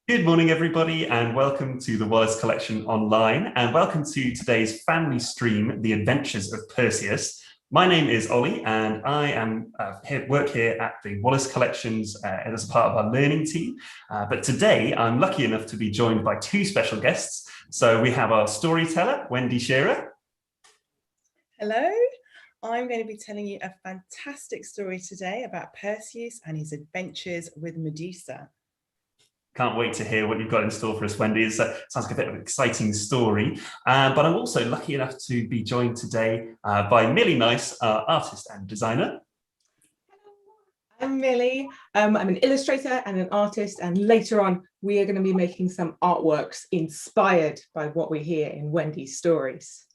Good morning, everybody, and welcome to the Wallace Collection online, and welcome to today's family stream, The Adventures of Perseus. My name is Ollie, and I am work here at the Wallace Collections as a part of our learning team. But today, I'm lucky enough to be joined by two special guests. So we have our storyteller, Wendy Shearer. Hello. I'm going to be telling you a fantastic story today about Perseus and his adventures with Medusa. Can't wait to hear what you've got in store for us, Wendy. It sounds like a bit of an exciting story. But I'm also lucky enough to be joined today by Millie Nice, artist and designer. I'm Millie. I'm an illustrator and an artist, and later on we are going to be making some artworks inspired by what we hear in Wendy's stories.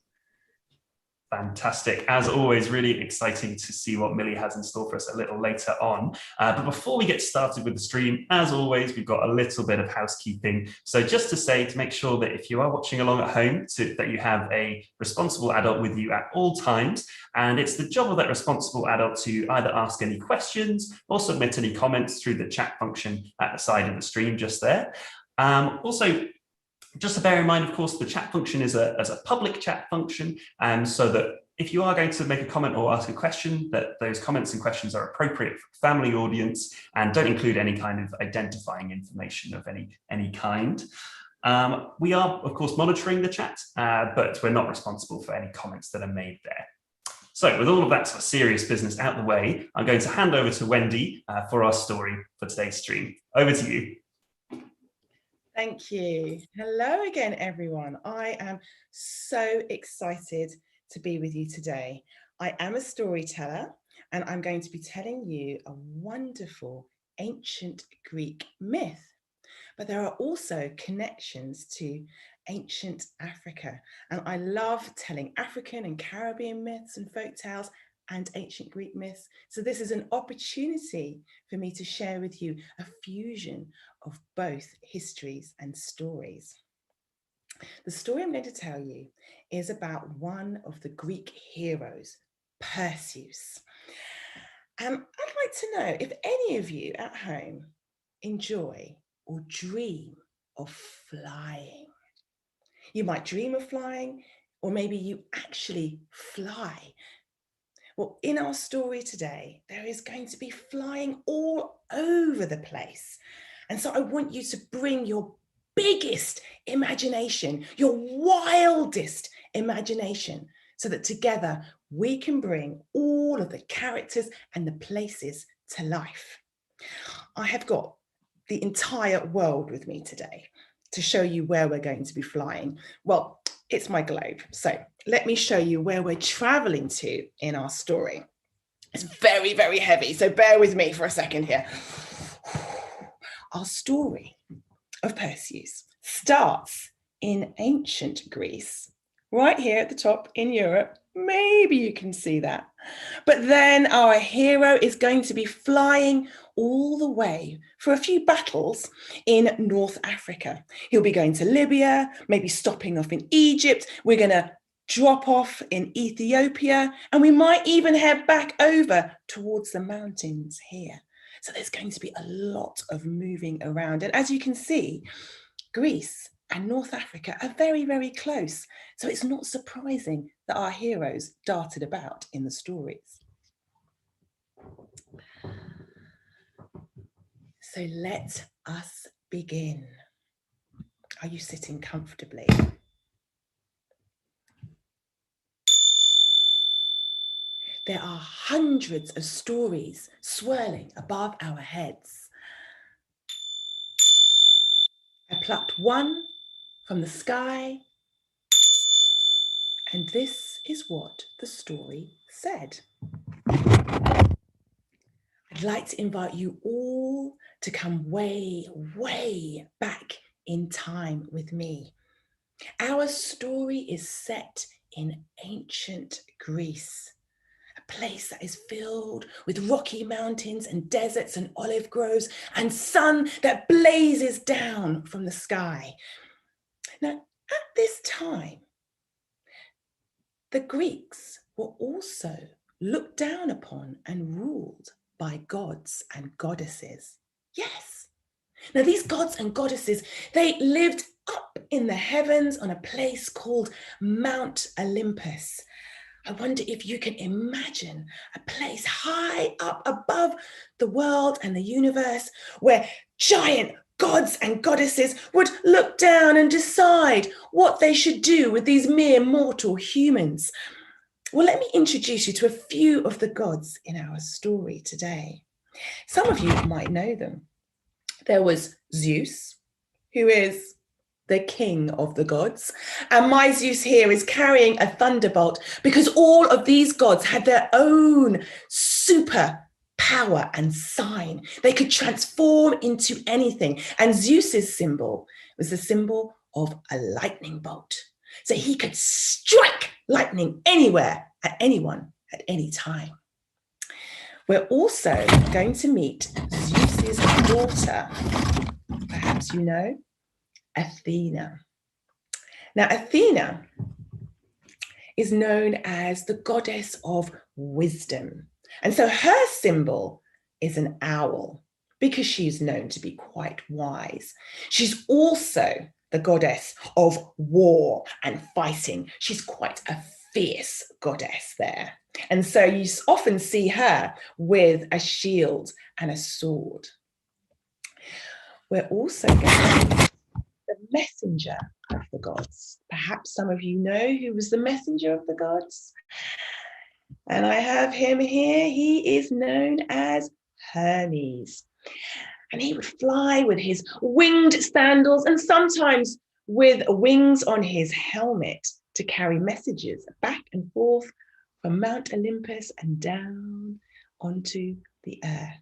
Fantastic. As always, really exciting to see what Millie has in store for us a little later on. But before we get started with the stream, as always, we've got a little bit of housekeeping. So just to say, to make sure that if you are watching along at home, that you have a responsible adult with you at all times. And it's the job of that responsible adult to either ask any questions or submit any comments through the chat function at the side of the stream just there. Also, just to bear in mind, of course, the chat function is a public chat function, so that if you are going to make a comment or ask a question, that those comments and questions are appropriate for the family audience and don't include any kind of identifying information of any kind. We are, of course, monitoring the chat, but we're not responsible for any comments that are made there. So with all of that sort of serious business out the way, I'm going to hand over to Wendy for our story for today's stream. Over to you. Thank you. Hello again, everyone. I am so excited to be with you today. I am a storyteller, and I'm going to be telling you a wonderful ancient Greek myth. But there are also connections to ancient Africa. And I love telling African and Caribbean myths and folktales and ancient Greek myths. So this is an opportunity for me to share with you a fusion of both histories and stories. The story I'm going to tell you is about one of the Greek heroes, Perseus. I'd like to know if any of you at home enjoy or dream of flying. You might dream of flying, or maybe you actually fly. Well, in our story today, there is going to be flying all over the place. And so I want you to bring your biggest imagination, your wildest imagination, so that together we can bring all of the characters and the places to life. I have got the entire world with me today to show you where we're going to be flying. Well, it's my globe. So let me show you where we're traveling to in our story. It's very, very heavy, so bear with me for a second here. Our story of Perseus starts in ancient Greece, right here at the top in Europe. Maybe you can see that. But then our hero is going to be flying all the way for a few battles in North Africa. He'll be going to Libya, maybe stopping off in Egypt. We're going to drop off in Ethiopia, and we might even head back over towards the mountains here. So there's going to be a lot of moving around. And as you can see, Greece and North Africa are very, very close. So it's not surprising that our heroes darted about in the stories. So let us begin. Are you sitting comfortably? There are hundreds of stories swirling above our heads. I plucked one from the sky, and this is what the story said. I'd like to invite you all to come way, way back in time with me. Our story is set in ancient Greece, a place that is filled with rocky mountains and deserts and olive groves and sun that blazes down from the sky. Now, at this time, the Greeks were also looked down upon and ruled by gods and goddesses. Yes, Now, these gods and goddesses, they lived up in the heavens on a place called Mount Olympus. I wonder if you can imagine a place high up above the world and the universe where giant gods and goddesses would look down and decide what they should do with these mere mortal humans. Well, let me introduce you to a few of the gods in our story today. Some of you might know them. There was Zeus, who is the king of the gods. And my Zeus here is carrying a thunderbolt because all of these gods had their own super power and sign. They could transform into anything. And Zeus's symbol was the symbol of a lightning bolt. So he could strike lightning anywhere, at anyone, at any time. We're also going to meet Zeus's daughter, perhaps you know, Athena. Now, Athena is known as the goddess of wisdom. And so her symbol is an owl because she's known to be quite wise. She's also the goddess of war and fighting. She's quite a fierce goddess there. And so you often see her with a shield and a sword. We're also going to meet the messenger of the gods. Perhaps some of you know who was the messenger of the gods. And I have him here. He is known as Hermes. And he would fly with his winged sandals and sometimes with wings on his helmet to carry messages back and forth from Mount Olympus and down onto the earth.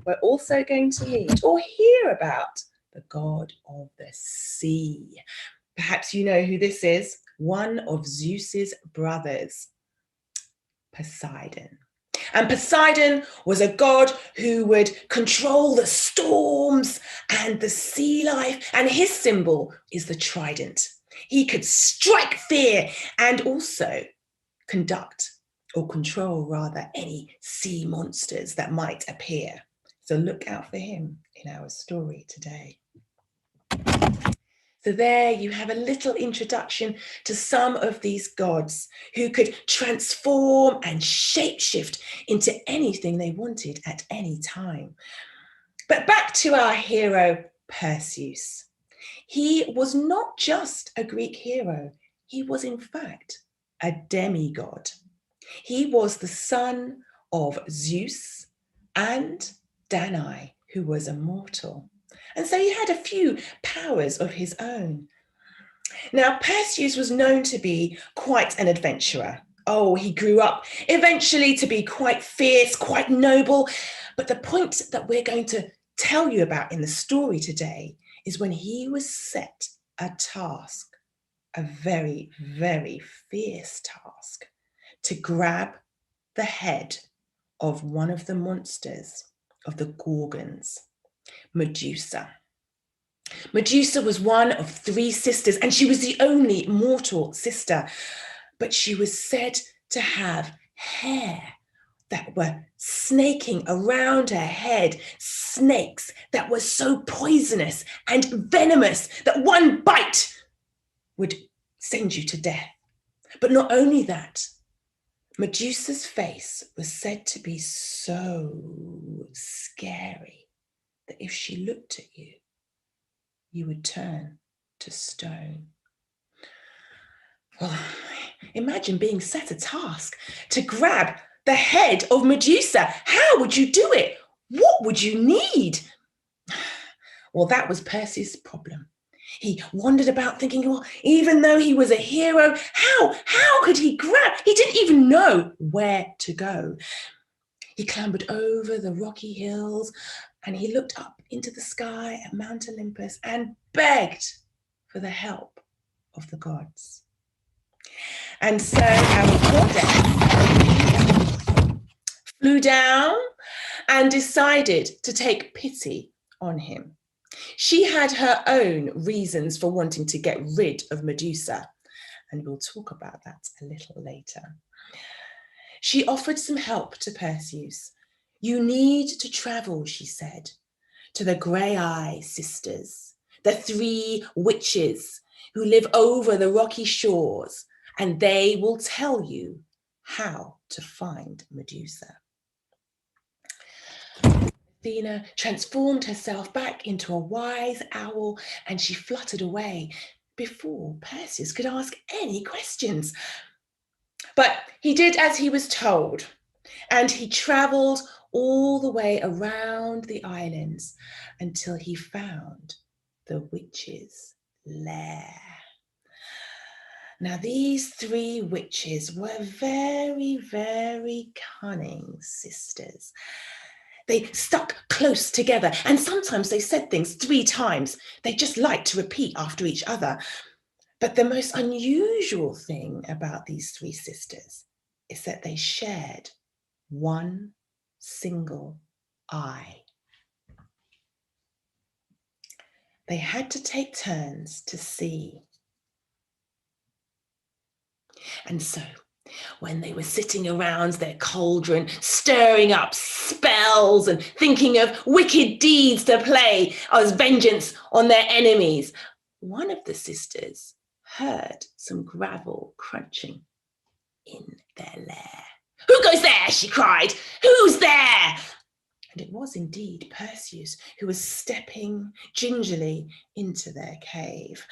We're also going to meet or hear about the god of the sea. Perhaps you know who this is, one of Zeus's brothers, Poseidon. And Poseidon was a god who would control the storms and the sea life, and his symbol is the trident. He could strike fear and also conduct or control rather any sea monsters that might appear. So look out for him in our story today. So there you have a little introduction to some of these gods who could transform and shapeshift into anything they wanted at any time. But back to our hero, Perseus. He was not just a Greek hero. He was in fact a demigod. He was the son of Zeus and Danae, who was a mortal. And so he had a few powers of his own. Now, Perseus was known to be quite an adventurer. Oh, he grew up eventually to be quite fierce, quite noble. But the point that we're going to tell you about in the story today is when he was set a task, a very, very fierce task, to grab the head of one of the monsters of the Gorgons, Medusa. Medusa was one of 3 sisters, and she was the only mortal sister, but she was said to have hair that were snaking around her head, snakes that were so poisonous and venomous that one bite would send you to death. But not only that, Medusa's face was said to be so scary that if she looked at you, you would turn to stone. Well, imagine being set a task to grab the head of Medusa. How would you do it? What would you need? Well, that was Perseus' problem. He wandered about thinking, well, even though he was a hero, how could he grab? He didn't even know where to go. He clambered over the rocky hills and he looked up into the sky at Mount Olympus and begged for the help of the gods. And so our goddess flew down and decided to take pity on him. She had her own reasons for wanting to get rid of Medusa, and we'll talk about that a little later. She offered some help to Perseus. You need to travel, she said, to the Grey-Eye sisters, the 3 witches who live over the rocky shores, and they will tell you how to find Medusa. Athena transformed herself back into a wise owl, and she fluttered away before Perseus could ask any questions. But he did as he was told, and he travelled all the way around the islands until he found the witch's lair. Now, these 3 witches were very, very cunning sisters. They stuck close together, and sometimes they said things 3 times. They just liked to repeat after each other. But the most unusual thing about these 3 sisters is that they shared one single eye. They had to take turns to see. And so, when they were sitting around their cauldron, stirring up spells and thinking of wicked deeds to play as vengeance on their enemies, one of the sisters heard some gravel crunching in their lair. "Who goes there?" she cried. "Who's there?" And it was indeed Perseus, who was stepping gingerly into their cave.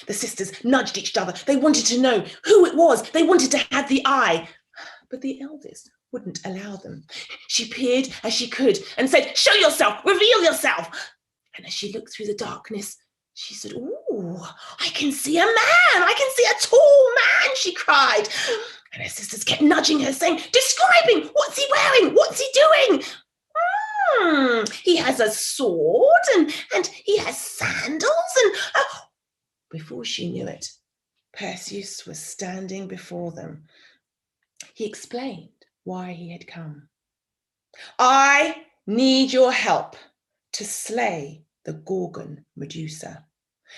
The sisters nudged each other. They wanted to know who it was. They wanted to have the eye. But the eldest wouldn't allow them. She peered as she could and said, "Show yourself, reveal yourself." And as she looked through the darkness, she said, "Ooh, I can see a man. I can see a tall man," she cried. And her sisters kept nudging her, saying, "Describe him. What's he wearing? What's he doing?" "He has a sword and he has sandals." And before she knew it, Perseus was standing before them. He explained why he had come. "I need your help to slay the Gorgon Medusa.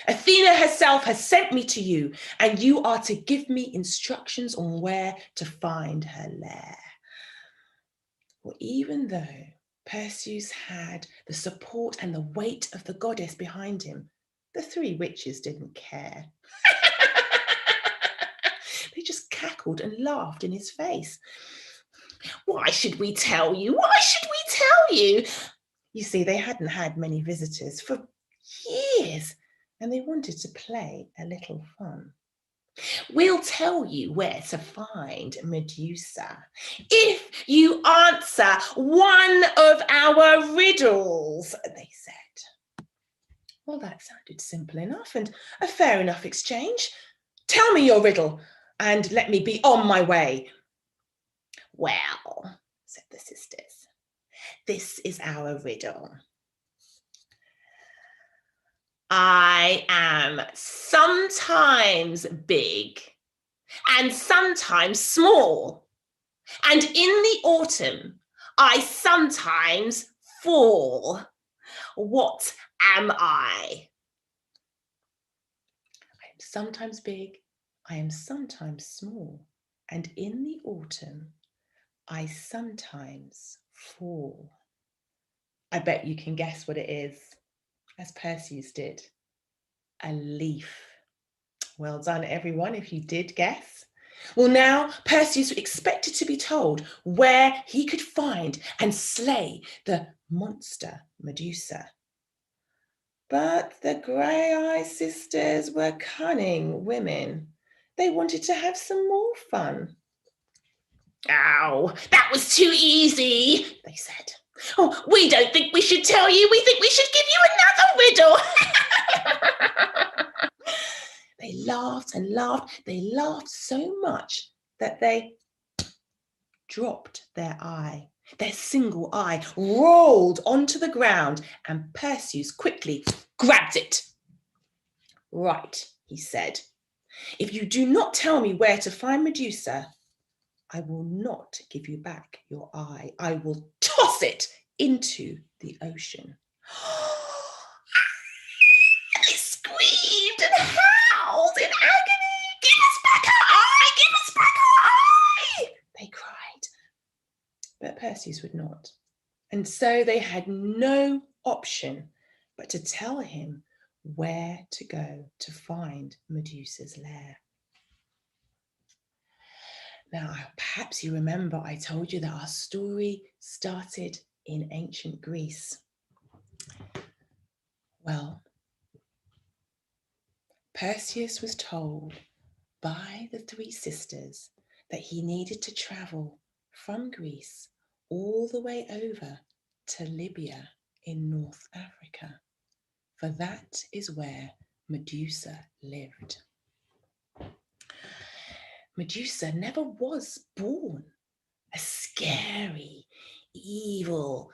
Athena herself has sent me to you, and you are to give me instructions on where to find her lair." Well, even though Perseus had the support and the weight of the goddess behind him, the 3 witches didn't care. They just cackled and laughed in his face. "Why should we tell you? Why should we tell you?" You see, they hadn't had many visitors for years, and they wanted to play a little fun. "We'll tell you where to find Medusa if you answer one of our riddles," they said. Well, that sounded simple enough and a fair enough exchange. "Tell me your riddle and let me be on my way." "Well," said the sisters, "this is our riddle. I am sometimes big and sometimes small, and in the autumn I sometimes fall. What am I?" "I am sometimes big, I am sometimes small, and in the autumn I sometimes fall." I bet you can guess what it is, as Perseus did. A leaf. Well done, everyone, if you did guess. Well, now Perseus expected to be told where he could find and slay the monster Medusa. But the Grey-Eye sisters were cunning women. They wanted to have some more fun. "Oh, that was too easy," they said. "Oh, we don't think we should tell you. We think we should give you another riddle." They laughed and laughed. They laughed so much that they dropped their eye. Their single eye rolled onto the ground, and Perseus quickly grabbed it. "Right," he said, "if you do not tell me where to find Medusa, I will not give you back your eye. I will toss it into the ocean." They screamed and howled in agony. "Give us back our eye! Give us back our eye!" they cried. But Perseus would not, And so they had no option but to tell him where to go to find Medusa's lair. Now, perhaps you remember I told you that our story started in ancient Greece. Well, Perseus was told by the three sisters that he needed to travel from Greece all the way over to Libya in North Africa, for that is where Medusa lived. Medusa never was born a scary, evil,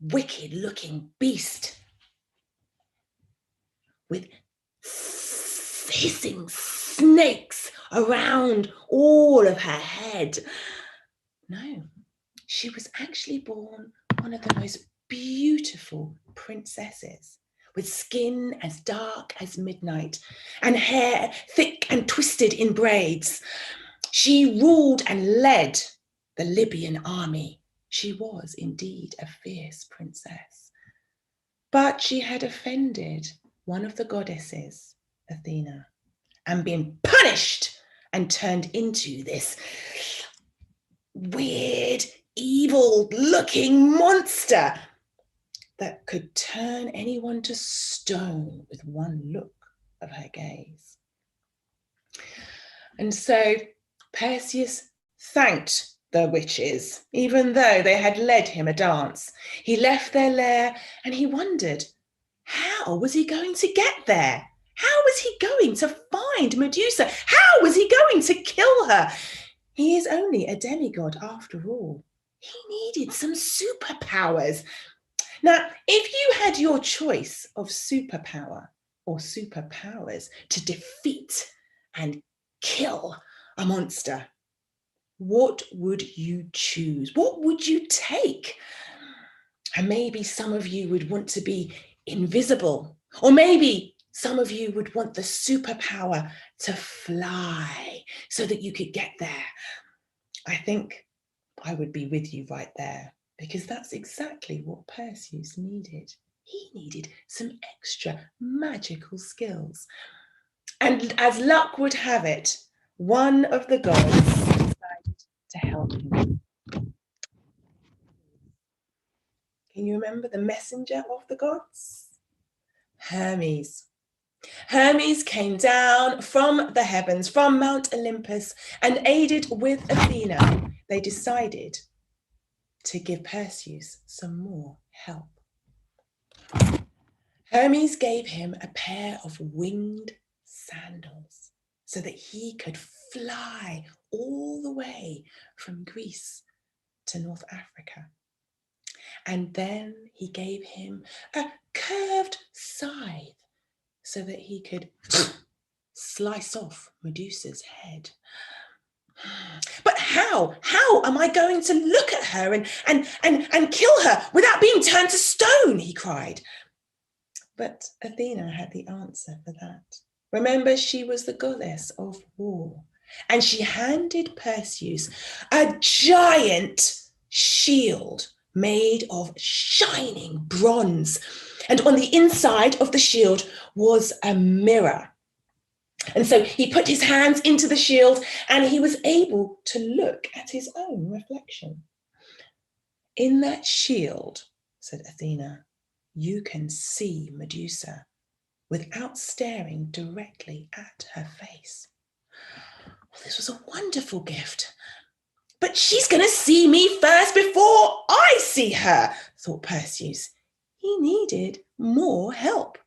wicked-looking beast with hissing snakes around all of her head. No, she was actually born one of the most beautiful princesses, with skin as dark as midnight and hair thick and twisted in braids. She ruled and led the Libyan army. She was indeed a fierce princess, but she had offended one of the goddesses, Athena, and been punished and turned into this weird, evil-looking monster that could turn anyone to stone with one look of her gaze. And so Perseus thanked the witches, even though they had led him a dance. He left their lair and he wondered, how was he going to get there? How was he going to find Medusa? How was he going to kill her? He is only a demigod after all. He needed some superpowers. Now, if you had your choice of superpower or superpowers to defeat and kill a monster, what would you choose? What would you take? And maybe some of you would want to be invisible, or maybe some of you would want the superpower to fly so that you could get there. I think I would be with you right there, because that's exactly what Perseus needed. He needed some extra magical skills. And as luck would have it, one of the gods decided to help him. Can you remember the messenger of the gods? Hermes. Hermes came down from the heavens, from Mount Olympus, and aided with Athena. They decided to give Perseus some more help. Hermes gave him a pair of winged sandals so that he could fly all the way from Greece to North Africa. And then he gave him a curved scythe so that he could slice off Medusa's head. But how am I going to look at her and kill her without being turned to stone? He cried. But Athena had the answer for that. Remember, she was the goddess of war, and she handed Perseus a giant shield made of shining bronze. And on the inside of the shield was a mirror. And so he put his hands into the shield and he was able to look at his own reflection. In that shield, said Athena, you can see Medusa without staring directly at her face. Well, this was a wonderful gift. But she's going to see me first before I see her, thought Perseus. He needed more help.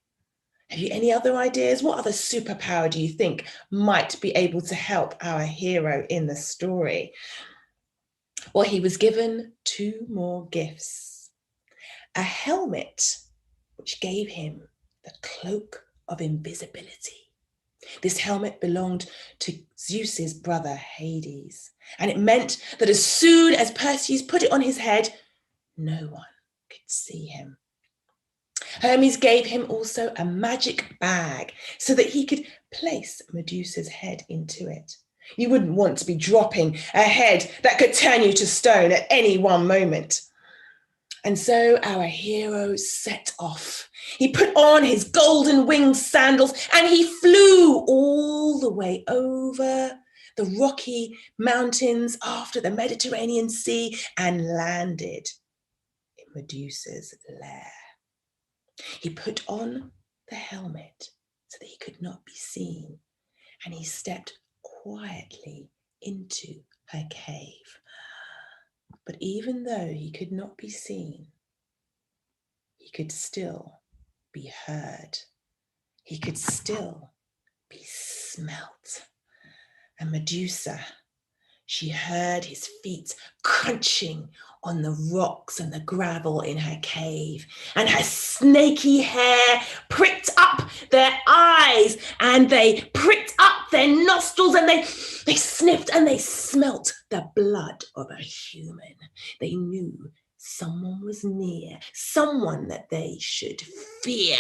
Have you any other ideas? What other superpower do you think might be able to help our hero in the story? Well, he was given two more gifts. A helmet, which gave him the cloak of invisibility. This helmet belonged to Zeus's brother Hades, and it meant that as soon as Perseus put it on his head, no one could see him. Hermes gave him also a magic bag so that he could place Medusa's head into it. You wouldn't want to be dropping a head that could turn you to stone at any one moment. And so our hero set off. He put on his golden winged sandals and he flew all the way over the rocky mountains after the Mediterranean Sea and landed in Medusa's lair. He put on the helmet so that he could not be seen, and he stepped quietly into her cave. But even though he could not be seen, he could still be heard. He could still be smelt. And Medusa, she heard his feet crunching on the rocks and the gravel in her cave, and her snaky hair pricked up their eyes, and they pricked up their nostrils, and they sniffed and they smelt the blood of a human. They knew someone was near, someone that they should fear.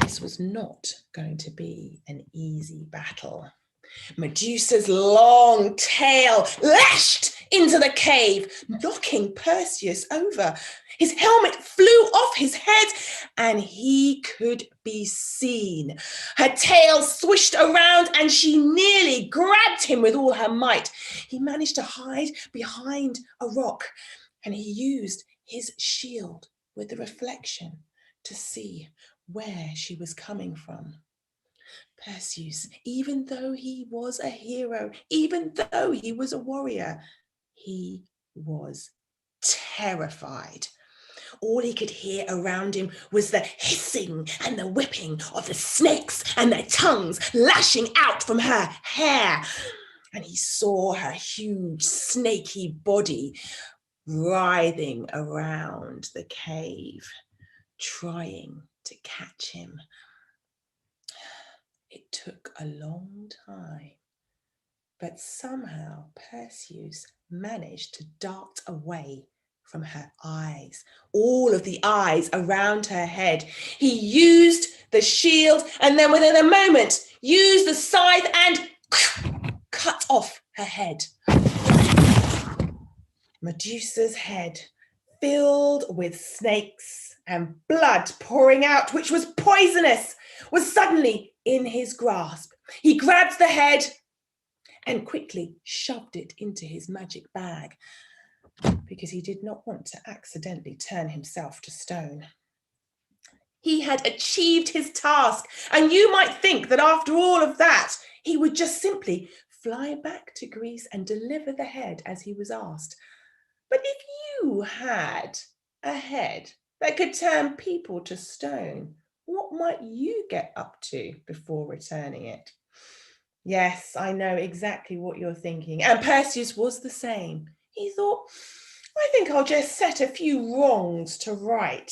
This was not going to be an easy battle. Medusa's long tail lashed into the cave, knocking Perseus over. His helmet flew off his head and he could be seen. Her tail swished around and she nearly grabbed him with all her might. He managed to hide behind a rock and he used his shield with the reflection to see where she was coming from. Perseus, even though he was a hero, even though he was a warrior, he was terrified. All he could hear around him was the hissing and the whipping of the snakes and their tongues lashing out from her hair. And he saw her huge snaky body writhing around the cave, trying to catch him. It took a long time, but somehow Perseus managed to dart away from her eyes, all of the eyes around her head. He used the shield and then within a moment used the scythe and cut off her head. Medusa's head, filled with snakes and blood pouring out, which was poisonous, was suddenly in his grasp. He grabbed the head and quickly shoved it into his magic bag because he did not want to accidentally turn himself to stone. He had achieved his task, and you might think that after all of that, he would just simply fly back to Greece and deliver the head as he was asked. But if you had a head that could turn people to stone, what might you get up to before returning it? Yes, I know exactly what you're thinking. And Perseus was the same. He thought, I think I'll just set a few wrongs to right.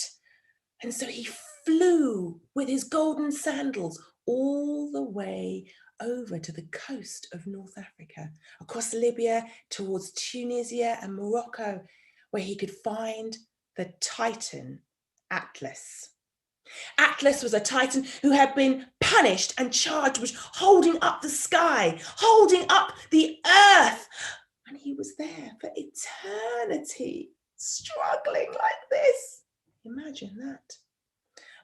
And so he flew with his golden sandals all the way over to the coast of North Africa, across Libya towards Tunisia and Morocco, where he could find the Titan Atlas. Atlas was a Titan who had been punished and charged with holding up the sky, holding up the earth. And he was there for eternity, struggling like this. Imagine that.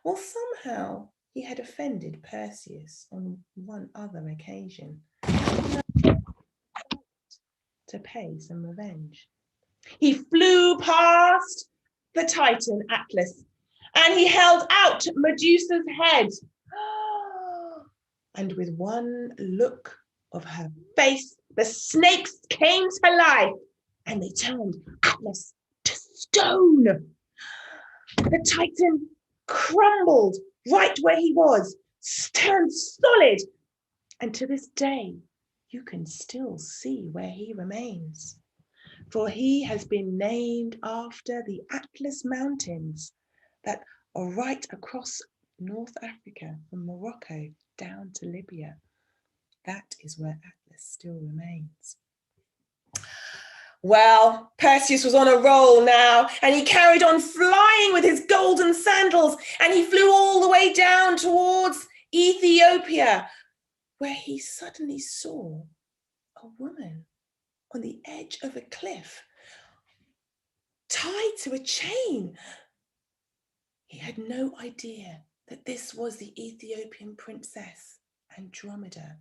Well, somehow he had offended Perseus on one other occasion to pay some revenge. He flew past the Titan Atlas and he held out Medusa's head. And with one look of her face, the snakes came to life and they turned Atlas to stone. The Titan crumbled right where he was, turned solid. And to this day, you can still see where he remains. For he has been named after the Atlas Mountains that are right across North Africa from Morocco down to Libya. That is where Atlas still remains. Well, Perseus was on a roll now, and he carried on flying with his golden sandals, and he flew all the way down towards Ethiopia, where he suddenly saw a woman on the edge of a cliff. tied to a chain. He had no idea that this was the Ethiopian princess Andromeda,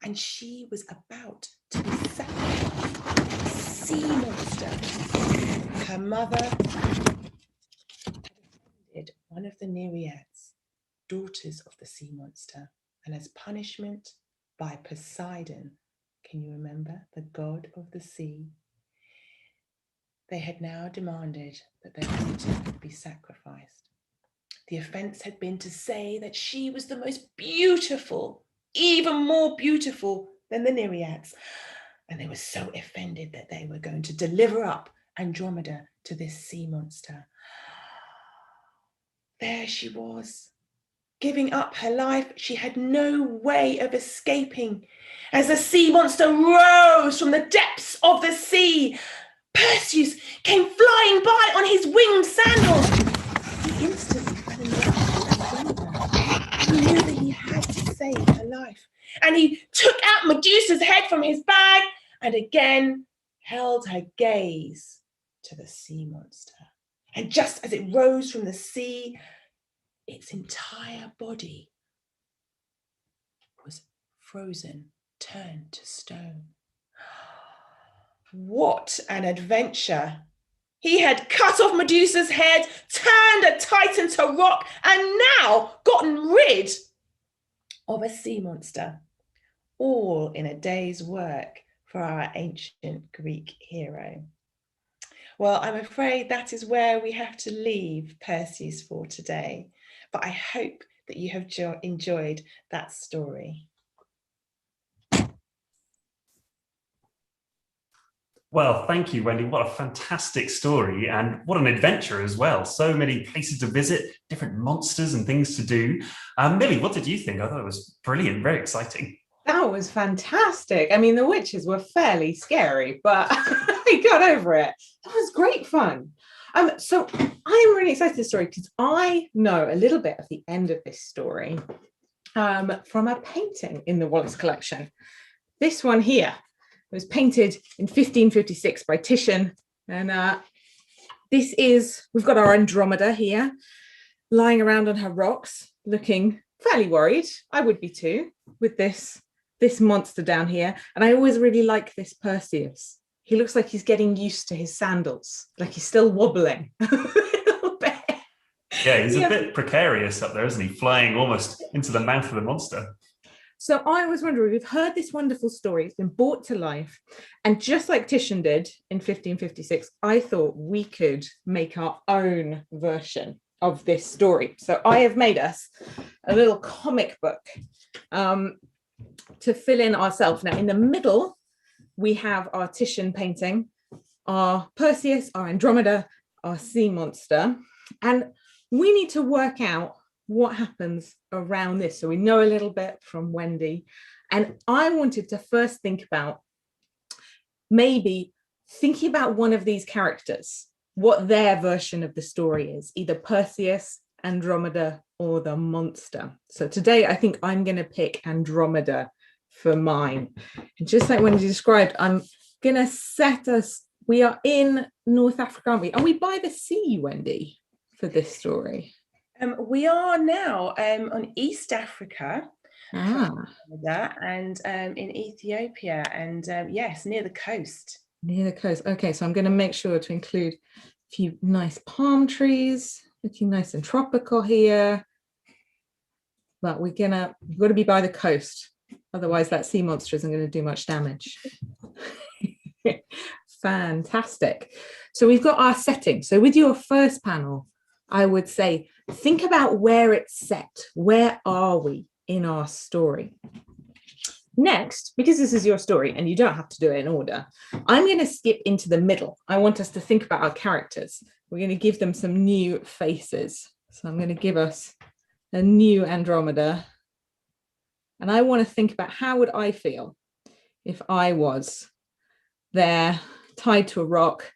and she was about to be sacrificed to a sea monster. Her mother had offended one of the Nereids, daughters of the sea monster, and as punishment by Poseidon, can you remember, the god of the sea, they had now demanded that their daughter be sacrificed. The offense had been to say that she was the most beautiful, even more beautiful than the Nereids. And they were so offended that they were going to deliver up Andromeda to this sea monster. There she was, giving up her life. She had no way of escaping. As the sea monster rose from the depths of the sea, Perseus came flying by on his winged sandals. He instantly fell in love with Andromeda. He knew that he had to save her life. And he took out Medusa's head from his bag and again held her gaze to the sea monster. And just as it rose from the sea, its entire body was frozen, turned to stone. What an adventure! He had cut off Medusa's head, turned a titan to rock, and now gotten rid of a sea monster, all in a day's work for our ancient Greek hero. Well, I'm afraid that is where we have to leave Perseus for today, but I hope that you have enjoyed that story. Well, thank you, Wendy. What a fantastic story, and what an adventure as well. So many places to visit, different monsters and things to do. Millie, what did you think? I thought it was brilliant, very exciting. That was fantastic. I mean, the witches were fairly scary, but I got over it. That was great fun. So I'm really excited for this story because I know a little bit of the end of this story from a painting in the Wallace Collection. This one here was painted in 1556 by Titian. And we've got our Andromeda here, lying around on her rocks, looking fairly worried. I would be too, with this monster down here. And I always really like this Perseus. He looks like he's getting used to his sandals, like he's still wobbling a little bit. Yeah, he's a bit precarious up there, isn't he? Flying almost into the mouth of the monster. So I was wondering, we've heard this wonderful story, it's been brought to life, and just like Titian did in 1556, I thought we could make our own version of this story. So I have made us a little comic book to fill in ourselves. Now in the middle, we have our Titian painting, our Perseus, our Andromeda, our sea monster, and we need to work out what happens around this. So we know a little bit from Wendy. And I wanted to first think about maybe thinking about one of these characters, what their version of the story is, either Perseus, Andromeda, or the monster. So today I think I'm going to pick Andromeda for mine. And just like Wendy described, I'm going to set us, we are in North Africa, aren't we? Are we by the sea, Wendy, for this story? We are now on East Africa, and in Ethiopia, and yes, near the coast. Near the coast. Okay, so I'm going to make sure to include a few nice palm trees, looking nice and tropical here. But we've got to be by the coast, otherwise that sea monster isn't going to do much damage. Fantastic. So we've got our setting. So with your first panel, I would say, think about where it's set. Where are we in our story? Next, because this is your story and you don't have to do it in order, I'm going to skip into the middle. I want us to think about our characters. We're going to give them some new faces. So I'm going to give us a new Andromeda. And I want to think about how would I feel if I was there, tied to a rock.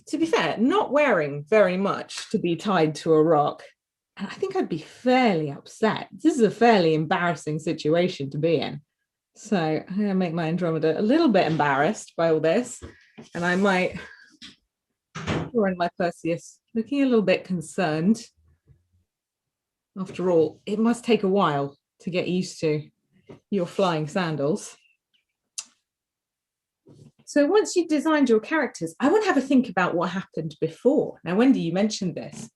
To be fair, not wearing very much to be tied to a rock. And I think I'd be fairly upset. This is a fairly embarrassing situation to be in. So I'm going to make my Andromeda a little bit embarrassed by all this. And I might Drawing my Perseus, looking a little bit concerned. After all, it must take a while to get used to your flying sandals. So once you've designed your characters, I want to have a think about what happened before. Now, Wendy, you mentioned this.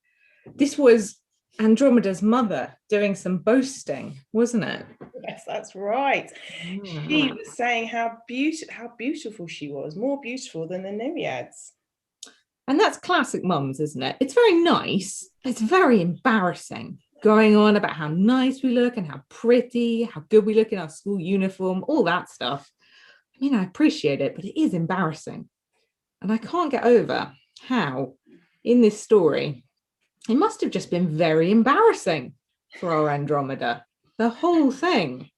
This was Andromeda's mother doing some boasting, wasn't it? Yes, that's right. She was saying how beautiful she was, more beautiful than the Nereids. And that's classic mums, isn't it? It's very nice. It's very embarrassing, going on about how nice we look and how pretty, how good we look in our school uniform, all that stuff. I mean, I appreciate it, but it is embarrassing. And I can't get over how, in this story, it must have just been very embarrassing for our Andromeda. The whole thing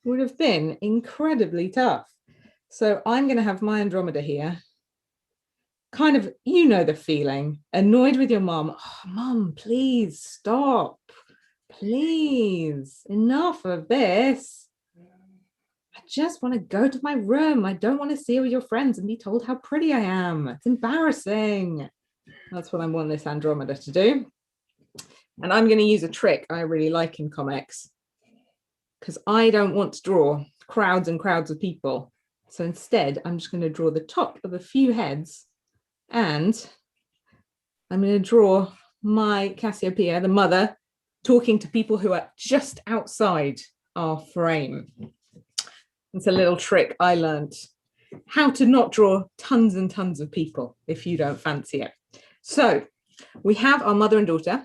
would have been incredibly tough. So I'm going to have my Andromeda here. Kind of, you know the feeling, annoyed with your mom. Oh, mom, please stop. Please, enough of this. I just want to go to my room. I don't want to see all your friends and be told how pretty I am. It's embarrassing. That's what I want this Andromeda to do. And I'm going to use a trick I really like in comics, because I don't want to draw crowds and crowds of people. So instead, I'm just going to draw the top of a few heads, and I'm going to draw my Cassiopeia, the mother, talking to people who are just outside our frame. It's a little trick I learned, how to not draw tons and tons of people if you don't fancy it. So we have our mother and daughter,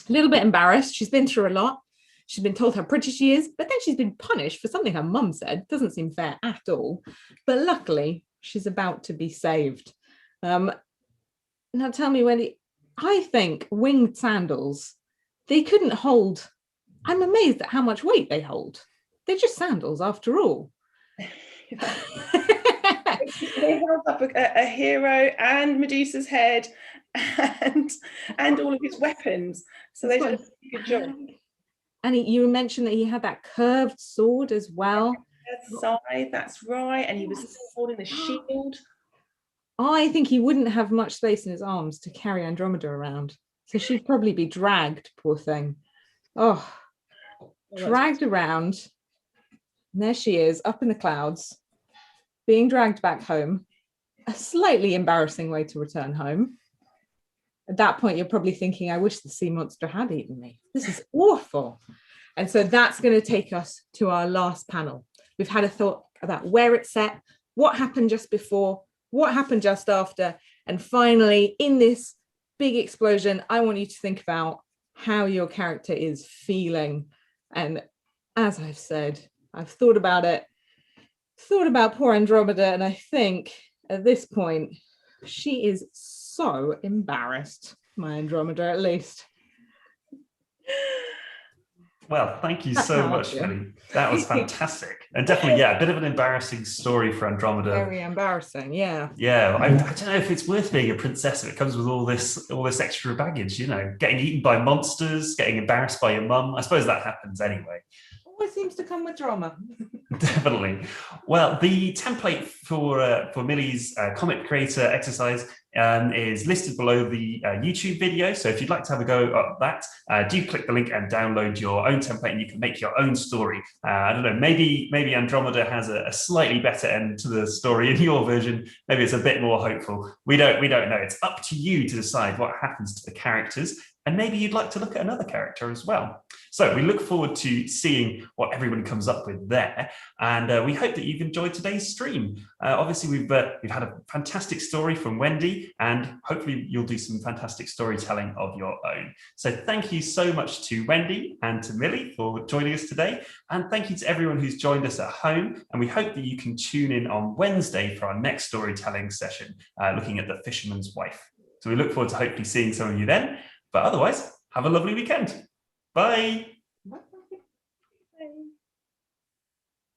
a little bit embarrassed. She's been through a lot. She's been told how pretty she is, but then she's been punished for something her mum said. Doesn't seem fair at all. But luckily, she's about to be saved. Now tell me, Wendy, I think winged sandals, they couldn't hold. I'm amazed at how much weight they hold. They're just sandals after all. They held up a hero and Medusa's head and all of his weapons. So they did a good job. And you mentioned that he had that curved sword as well. Side, that's right. And he was still holding the shield. I think he wouldn't have much space in his arms to carry Andromeda around. So she'd probably be dragged, poor thing. Oh, dragged around. And there she is, up in the clouds, being dragged back home. A slightly embarrassing way to return home. At that point, you're probably thinking, I wish the sea monster had eaten me. This is awful. And so that's going to take us to our last panel. We've had a thought about where it's set, what happened just before, what happened just after, and finally, in this big explosion, I want you to think about how your character is feeling. And as I've said, I've thought about it, thought about poor Andromeda, and I think at this point, she is so embarrassed, my Andromeda at least. Well, thank you so much, Millie. That was fantastic. And definitely, yeah, a bit of an embarrassing story for Andromeda. Very embarrassing, yeah. Yeah, I don't know if it's worth being a princess if it comes with all this extra baggage, you know, getting eaten by monsters, getting embarrassed by your mum. I suppose that happens anyway. Always seems to come with drama. Definitely. Well, the template for Millie's comic creator exercise is listed below the YouTube video. So if you'd like to have a go at that, do click the link and download your own template, and you can make your own story. I don't know, maybe Andromeda has a slightly better end to the story in your version. Maybe it's a bit more hopeful. We don't know. It's up to you to decide what happens to the characters. And maybe you'd like to look at another character as well. So we look forward to seeing what everyone comes up with there. And we hope that you've enjoyed today's stream. Obviously, we've had a fantastic story from Wendy, and hopefully you'll do some fantastic storytelling of your own. So thank you so much to Wendy and to Millie for joining us today. And thank you to everyone who's joined us at home. And we hope that you can tune in on Wednesday for our next storytelling session, looking at The Fisherman's Wife. So we look forward to hopefully seeing some of you then. But otherwise, have a lovely weekend. Bye.